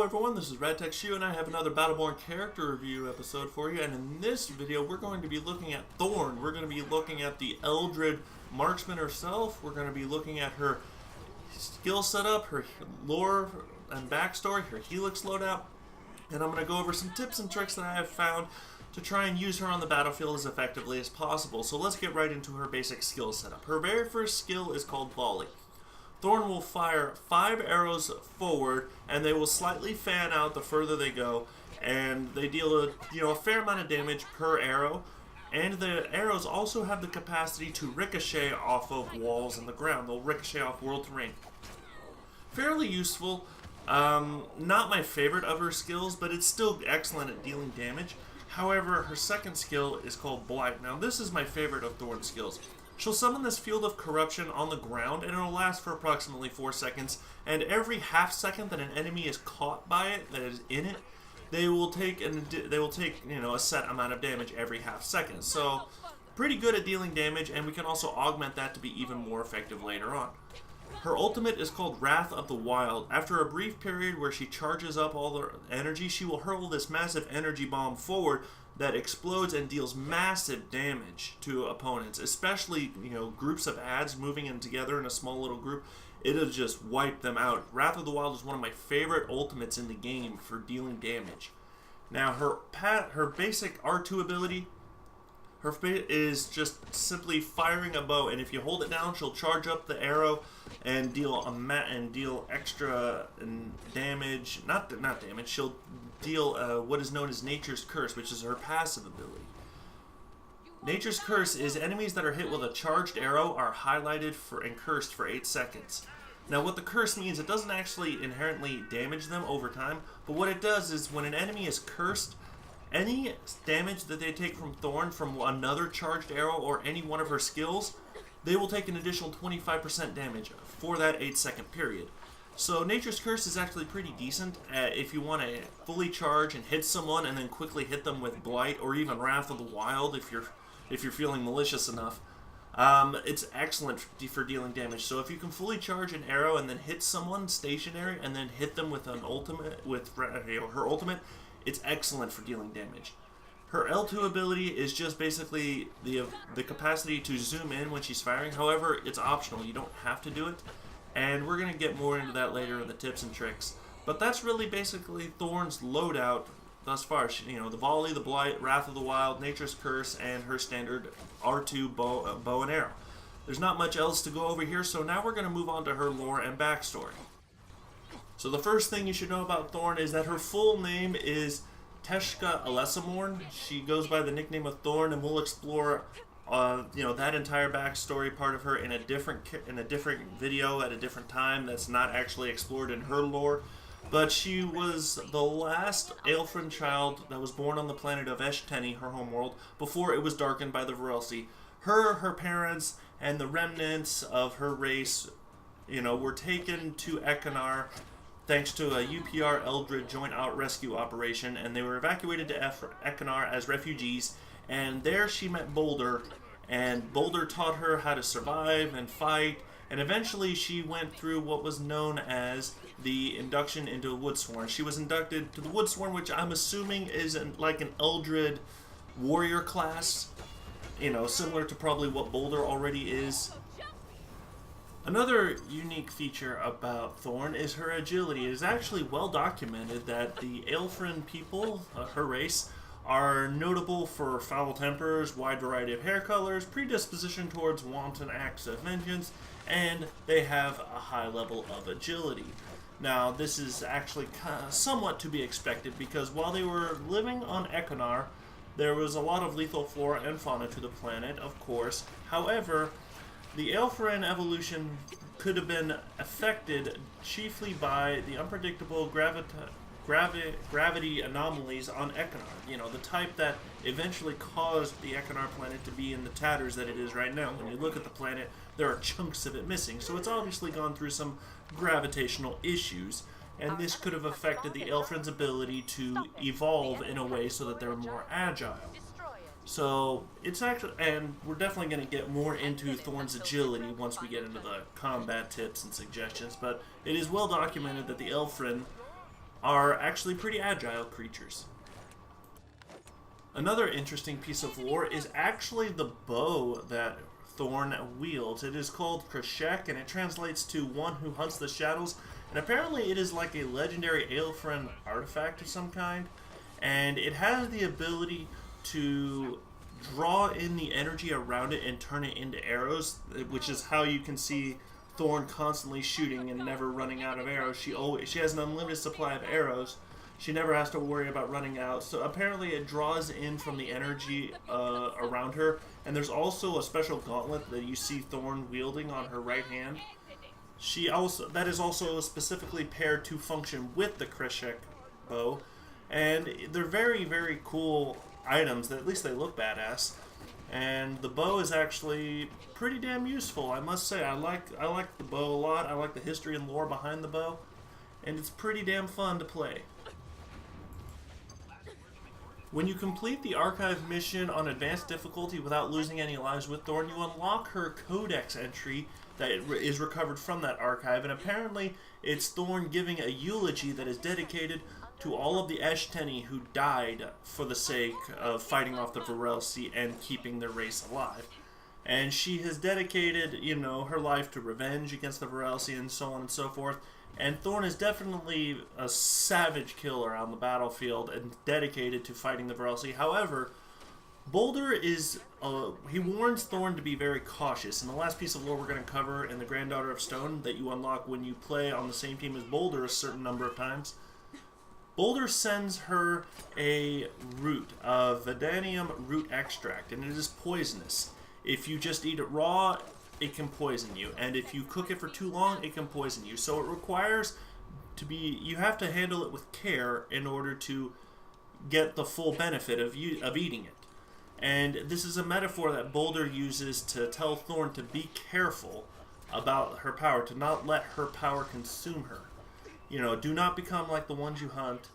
everyone, this is RadTechShu and I have another Battleborn character review episode for you, and in this video we're going to be looking at Thorn. We're going to be looking at the Eldrid marksman herself. We're going to be looking at her skill setup, her lore and backstory, her Helix loadout, and I'm going to go over some tips and tricks that I have found to try and use her on the battlefield as effectively as possible. So let's get right into her basic skill setup. Her very first skill is called Volley. Thorn will fire 5 arrows forward, and they will slightly fan out the further they go, and they deal a fair amount of damage per arrow. And the arrows also have the capacity to ricochet off of walls and the ground. They'll ricochet off world terrain. Fairly useful. Not my favorite of her skills, but it's still excellent at dealing damage. However, her second skill is called Blight. Now, this is my favorite of Thorn's skills. She'll summon this field of corruption on the ground, and it'll last for approximately 4 seconds. And every half second that an enemy is caught by it, that is in it, they will take a set amount of damage every half second. So, pretty good at dealing damage, and we can also augment that to be even more effective later on. Her ultimate is called Wrath of the Wild. After a brief period where she charges up all her energy, she will hurl this massive energy bomb forward that explodes and deals massive damage to opponents, especially groups of ads moving in together in a small little group. It'll just wipe them out. Wrath of the Wild is one of my favorite ultimates in the game for dealing damage. Now her basic R2 ability, is just simply firing a bow, and if you hold it down, she'll charge up the arrow and deal extra damage. Not damage. She'll deal what is known as Nature's Curse, which is her passive ability. Nature's Curse is enemies that are hit with a charged arrow are highlighted and cursed for 8 seconds. Now, what the curse means, it doesn't actually inherently damage them over time, but what it does is when an enemy is cursed, any damage that they take from Thorn from another charged arrow or any one of her skills, they will take an additional 25% damage for that 8-second period. So Nature's Curse is actually pretty decent if you want to fully charge and hit someone and then quickly hit them with Blight or even Wrath of the Wild if you're feeling malicious enough. It's excellent for dealing damage. So if you can fully charge an arrow and then hit someone stationary and then hit them with an ultimate, her ultimate, it's excellent for dealing damage. Her L2 ability is just basically the capacity to zoom in when she's firing. However, it's optional. You don't have to do it. And we're going to get more into that later in the tips and tricks. But that's really basically Thorn's loadout thus far. The Volley, the Blight, Wrath of the Wild, Nature's Curse, and her standard R2 bow and arrow. There's not much else to go over here, so now we're going to move on to her lore and backstory. So the first thing you should know about Thorn is that her full name is Teshka Alesamorn. She goes by the nickname of Thorn, and we'll explore that entire backstory part of her in a different video at a different time that's not actually explored in her lore. But she was the last Aelfrin child that was born on the planet of Eshteni, her homeworld, before it was darkened by the Varelsi. Her parents, and the remnants of her race, were taken to Ekinar thanks to a UPR Eldrid joint rescue operation, and they were evacuated to Ekinar as refugees, and there she met Boulder, and Boulder taught her how to survive and fight, and eventually she went through what was known as the induction into Woodsworn. She was inducted to the Woodsworn, which I'm assuming is like an Eldrid warrior class, similar to probably what Boulder already is. Another unique feature about Thorn is her agility. It is actually well documented that the Aelfrin people, her race, are notable for foul tempers, wide variety of hair colors, predisposition towards wanton acts of vengeance, and they have a high level of agility. Now, this is actually somewhat to be expected because while they were living on Ekinar, there was a lot of lethal flora and fauna to the planet, of course. However, the Aelfrin evolution could have been affected chiefly by the unpredictable gravity anomalies on Ekinar. The type that eventually caused the Ekinar planet to be in the tatters that it is right now. When you look at the planet, there are chunks of it missing. So it's obviously gone through some gravitational issues, and this could have affected the Aelfrin's ability to evolve in a way so that they're more agile. So it's actually, and we're definitely going to get more into Thorn's agility once we get into the combat tips and suggestions, but it is well documented that the Aelfrin are actually pretty agile creatures. Another interesting piece of lore is actually the bow that Thorn wields. It is called Kreshek, and it translates to one who hunts the shadows, and apparently it is like a legendary Aelfriend artifact of some kind, and it has the ability to draw in the energy around it and turn it into arrows, which is how you can see Thorn constantly shooting and never running out of arrows. She has an unlimited supply of arrows. She never has to worry about running out. So apparently it draws in from the energy around her. And there's also a special gauntlet that you see Thorn wielding on her right hand. That is also specifically paired to function with the Kreshek bow. And they're very, very cool items. At least they look badass. And the bow is actually pretty damn useful, I must say. I like the bow a lot. I like the history and lore behind the bow. And it's pretty damn fun to play. When you complete the Archive mission on Advanced Difficulty without losing any lives with Thorn, you unlock her Codex entry that is recovered from that archive, and apparently it's Thorn giving a eulogy that is dedicated to all of the Eshteni who died for the sake of fighting off the Varelsi and keeping their race alive. And she has dedicated, you know, her life to revenge against the Varelsi and so on and so forth. And Thorn is definitely a savage killer on the battlefield and dedicated to fighting the Varelsi. However, Boulder is, he warns Thorn to be very cautious. And the last piece of lore we're going to cover in the Granddaughter of Stone that you unlock when you play on the same team as Boulder a certain number of times. Boulder sends her a root, a Vidanium root extract, and it is poisonous. If you just eat it raw, it can poison you, and if you cook it for too long, it can poison you. So it requires you have to handle it with care in order to get the full benefit of eating it. And this is a metaphor that Boulder uses to tell Thorn to be careful about her power, to not let her power consume her. You know, do not become like the ones you hunt.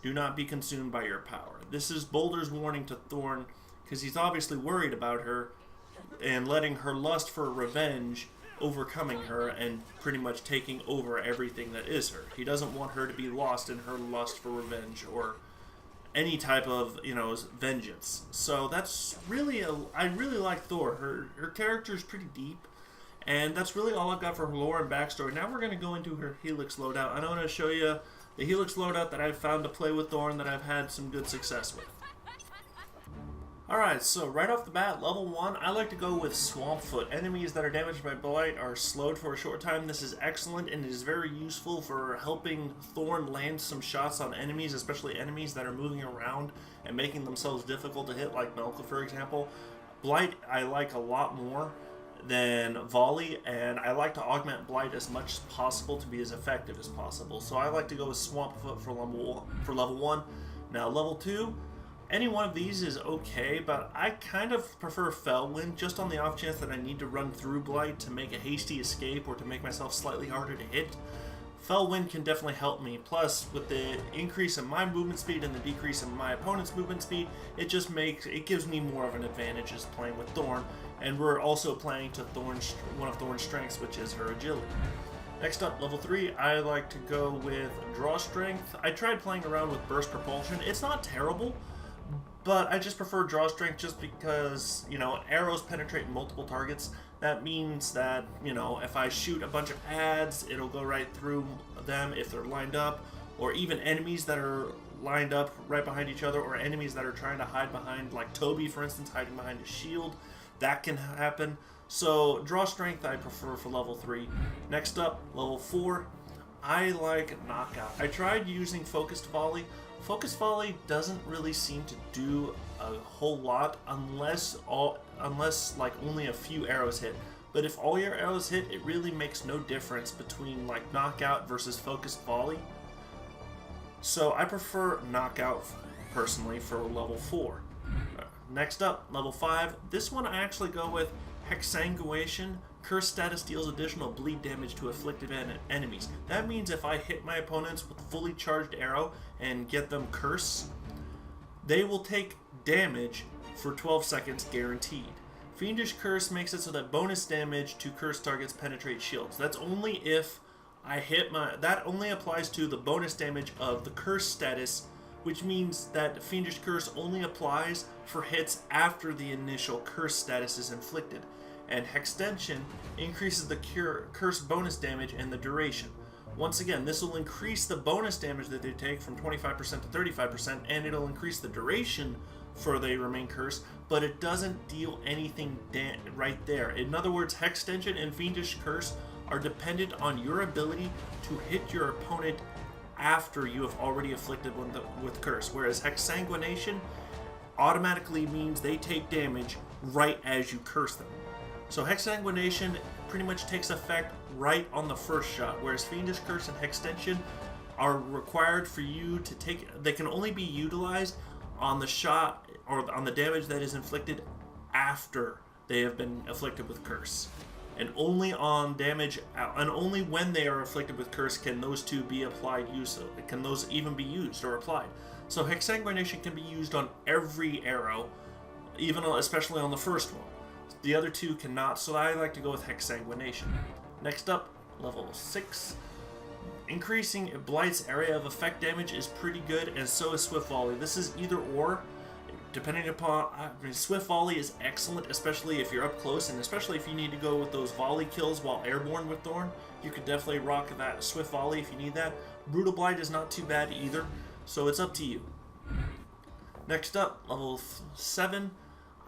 Do not be consumed by your power. This is Boulder's warning to Thorn, because he's obviously worried about her and letting her lust for revenge overcoming her and pretty much taking over everything that is her. He doesn't want her to be lost in her lust for revenge or any type of, you know, vengeance. So that's really I really like Thor. Her character is pretty deep, and that's really all I've got for her lore and backstory. Now we're going to go into her Helix loadout. I want to show you the Helix loadout that I've found to play with Thorn that I've had some good success with. Alright, so right off the bat, level 1, I like to go with Swampfoot. Enemies that are damaged by Blight are slowed for a short time. This is excellent, and it is very useful for helping Thorn land some shots on enemies, especially enemies that are moving around and making themselves difficult to hit, like Melka, for example. Blight I like a lot more than Volley, and I like to augment Blight as much as possible to be as effective as possible. So I like to go with Swampfoot for level 1. Now level 2, any one of these is okay, but I kind of prefer Fellwind just on the off chance that I need to run through Blight to make a hasty escape or to make myself slightly harder to hit. Fellwind can definitely help me. Plus, with the increase in my movement speed and the decrease in my opponent's movement speed, it gives me more of an advantage as playing with Thorn, and we're also playing to one of Thorn's strengths, which is her agility. Next up, level 3, I like to go with Draw Strength. I tried playing around with Burst Propulsion. It's not terrible, but I just prefer Draw Strength just because, you know, arrows penetrate multiple targets. That means that, you know, if I shoot a bunch of ads, it'll go right through them if they're lined up, or even enemies that are lined up right behind each other, or enemies that are trying to hide behind, like Toby, for instance, hiding behind a shield. That can happen. So, Draw Strength I prefer for level 3. Next up, level 4, I like Knockout. I tried using Focused Volley. Focused Volley doesn't really seem to do a whole lot unless like only a few arrows hit. But if all your arrows hit, it really makes no difference between like Knockout versus Focused Volley. So I prefer Knockout personally for level 4. Next up, level 5. This one I actually go with Hexanguation. Curse status deals additional bleed damage to afflicted enemies. That means if I hit my opponents with fully charged arrow and get them curse, they will take damage for 12 seconds guaranteed. Fiendish Curse makes it so that bonus damage to curse targets penetrate shields. That's only if that only applies to the bonus damage of the curse status, which means that Fiendish Curse only applies for hits after the initial curse status is inflicted, and Hextension increases the curse bonus damage and the duration. Once again, this will increase the bonus damage that they take from 25% to 35%, and it'll increase the duration for they remain cursed, but it doesn't deal anything right there. In other words, Hextension and Fiendish Curse are dependent on your ability to hit your opponent after you have already afflicted one with curse, whereas Hexsanguination automatically means they take damage right as you curse them. So Hexsanguination pretty much takes effect right on the first shot, whereas Fiendish Curse and Hextension are required for you to take. They can only be utilized on the shot or on the damage that is inflicted after they have been afflicted with curse, and only on damage, and only when they are afflicted with curse can those two be applied. Can those even be used or applied? So Hexsanguination can be used on every arrow, even especially on the first one. The other two cannot, so I like to go with Hexsanguination. Next up, level 6. Increasing Blight's area of effect damage is pretty good, and so is Swift Volley. This is either or, depending upon. Swift Volley is excellent, especially if you're up close, and especially if you need to go with those volley kills while airborne with Thorn. You could definitely rock that Swift Volley if you need that. Brutal Blight is not too bad either, so it's up to you. Next up, level 7.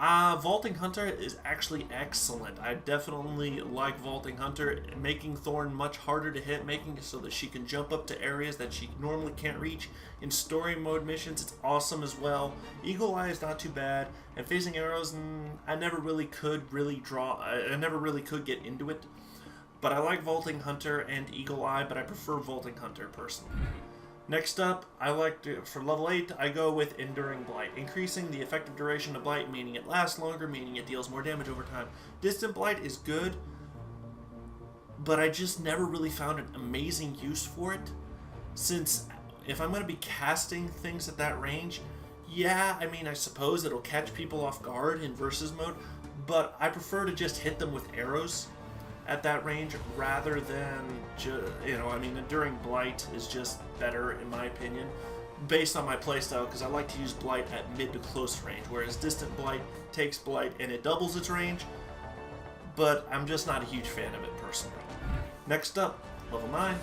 Vaulting Hunter is actually excellent. I definitely like Vaulting Hunter, making Thorn much harder to hit, making it so that she can jump up to areas that she normally can't reach. In story mode missions, it's awesome as well. Eagle Eye is not too bad, and phasing arrows, I never really could get into it. But I like Vaulting Hunter and Eagle Eye, but I prefer Vaulting Hunter personally. Next up, for level 8, I go with Enduring Blight, increasing the effective duration of Blight, meaning it lasts longer, meaning it deals more damage over time. Distant Blight is good, but I just never really found an amazing use for it, since if I'm going to be casting things at that range, yeah, I mean, I suppose it'll catch people off guard in versus mode, but I prefer to just hit them with arrows at that range rather than Enduring Blight is just better in my opinion based on my playstyle, because I like to use Blight at mid to close range, whereas Distant Blight takes Blight and it doubles its range, but I'm just not a huge fan of it personally. Next up, level 9,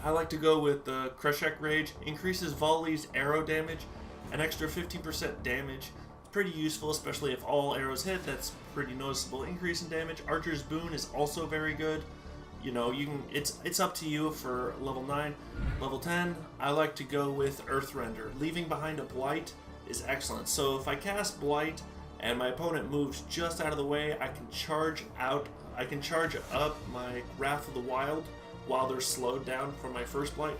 I like to go with the Kreshek Rage, increases volleys arrow damage, an extra 15% damage. Pretty useful, especially if all arrows hit. That's pretty noticeable increase in damage. Archer's Boon is also very good. You know, it's up to you for level 9. Level 10, I like to go with Earthrender. Leaving behind a Blight is excellent. So if I cast Blight and my opponent moves just out of the way, I can charge up my Wrath of the Wild while they're slowed down from my first Blight.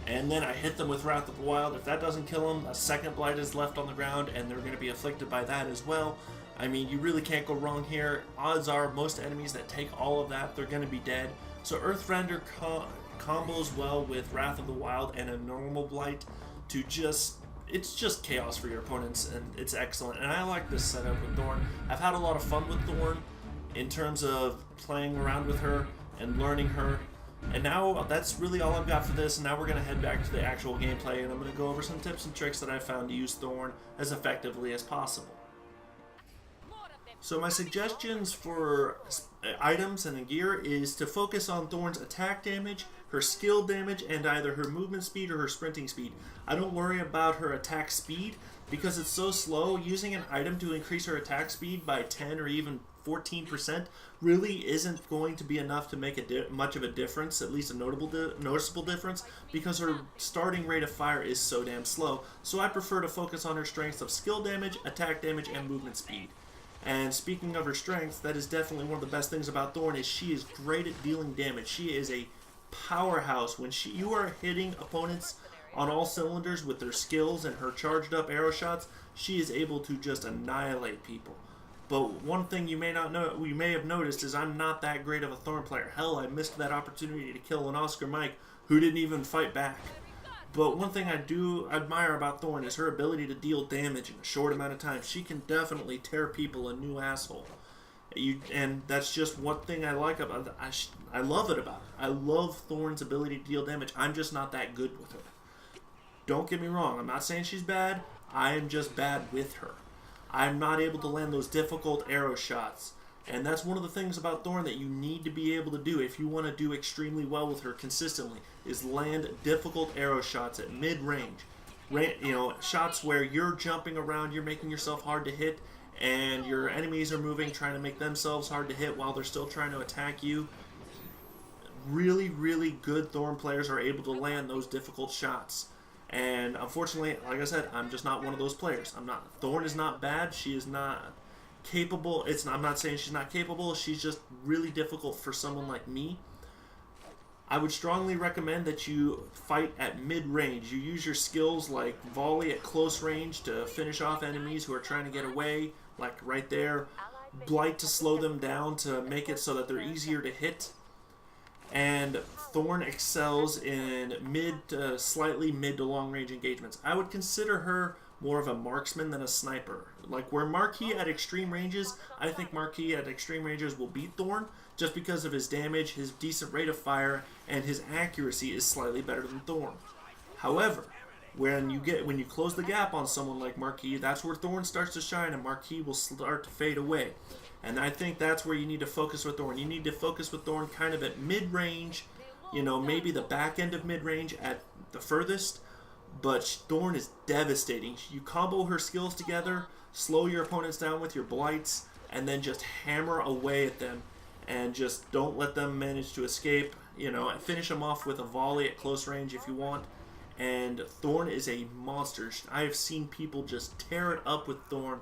And then I hit them with Wrath of the Wild. If that doesn't kill them, a second Blight is left on the ground, and they're going to be afflicted by that as well. I mean, you really can't go wrong here. Odds are most enemies that take all of that, they're going to be dead. So Earthrender combos well with Wrath of the Wild and a normal Blight to it's just chaos for your opponents, and it's excellent. And I like this setup with Thorn. I've had a lot of fun with Thorn in terms of playing around with her and learning her. And now that's really all I've got for this, and now we're going to head back to the actual gameplay, and I'm going to go over some tips and tricks that I found to use Thorn as effectively as possible. So my suggestions for items and gear is to focus on Thorn's attack damage, her skill damage, and either her movement speed or her sprinting speed. I don't worry about her attack speed because it's so slow. Using an item to increase her attack speed by 10 or even 14% really isn't going to be enough to make much of a difference, at least a noticeable difference, because her starting rate of fire is so damn slow. So I prefer to focus on her strengths of skill damage, attack damage, and movement speed. And speaking of her strengths, that is definitely one of the best things about Thorn is she is great at dealing damage. She is a powerhouse. When you are hitting opponents on all cylinders with their skills and her charged up arrow shots, she is able to just annihilate people. But one thing you may have noticed is I'm not that great of a Thorn player. Hell, I missed that opportunity to kill an Oscar Mike who didn't even fight back. But one thing I do admire about Thorn is her ability to deal damage in a short amount of time. She can definitely tear people a new asshole. And that's just one thing I like about it. I love it about her. I love Thorn's ability to deal damage. I'm just not that good with her. Don't get me wrong. I'm not saying she's bad. I am just bad with her. I'm not able to land those difficult arrow shots. And that's one of the things about Thorn that you need to be able to do if you want to do extremely well with her consistently, is land difficult arrow shots at mid-range. Shots where you're jumping around, you're making yourself hard to hit, and your enemies are moving, trying to make themselves hard to hit while they're still trying to attack you. Really, really good Thorn players are able to land those difficult shots. And unfortunately, like I said, I'm just not one of those players. Thorn is not bad. She is not capable. I'm not saying she's not capable. She's just really difficult for someone like me. I would strongly recommend that you fight at mid-range. You use your skills like volley at close range to finish off enemies who are trying to get away, like right there. Blight to slow them down to make it so that they're easier to hit. And Thorn excels in slightly mid to long range engagements. I would consider her more of a marksman than a sniper. Like where Marquis at extreme ranges, I think Marquis at extreme ranges will beat Thorn just because of his damage, his decent rate of fire, and his accuracy is slightly better than Thorn. However, when you close the gap on someone like Marquis, that's where Thorn starts to shine and Marquis will start to fade away. And I think that's where you need to focus with Thorn. You need to focus with Thorn kind of at mid-range, maybe the back end of mid-range at the furthest. But Thorn is devastating. You combo her skills together, slow your opponents down with your blights, and then just hammer away at them. And just don't let them manage to escape. Finish them off with a volley at close range if you want. And Thorn is a monster. I have seen people just tear it up with Thorn.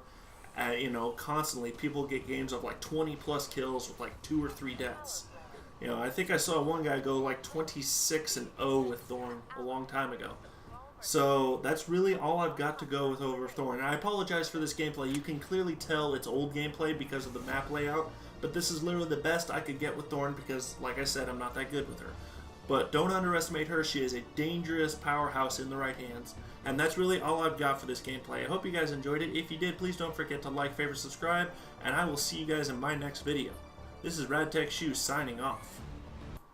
Constantly. People get games of like 20 plus kills with like 2 or 3 deaths. I think I saw one guy go like 26-0 with Thorn a long time ago. So that's really all I've got to go with over Thorn. And I apologize for this gameplay. You can clearly tell it's old gameplay because of the map layout. But this is literally the best I could get with Thorn because, like I said, I'm not that good with her. But don't underestimate her. She is a dangerous powerhouse in the right hands. And that's really all I've got for this gameplay. I hope you guys enjoyed it. If you did, please don't forget to like, favorite, subscribe. And I will see you guys in my next video. This is RadTechShoe signing off.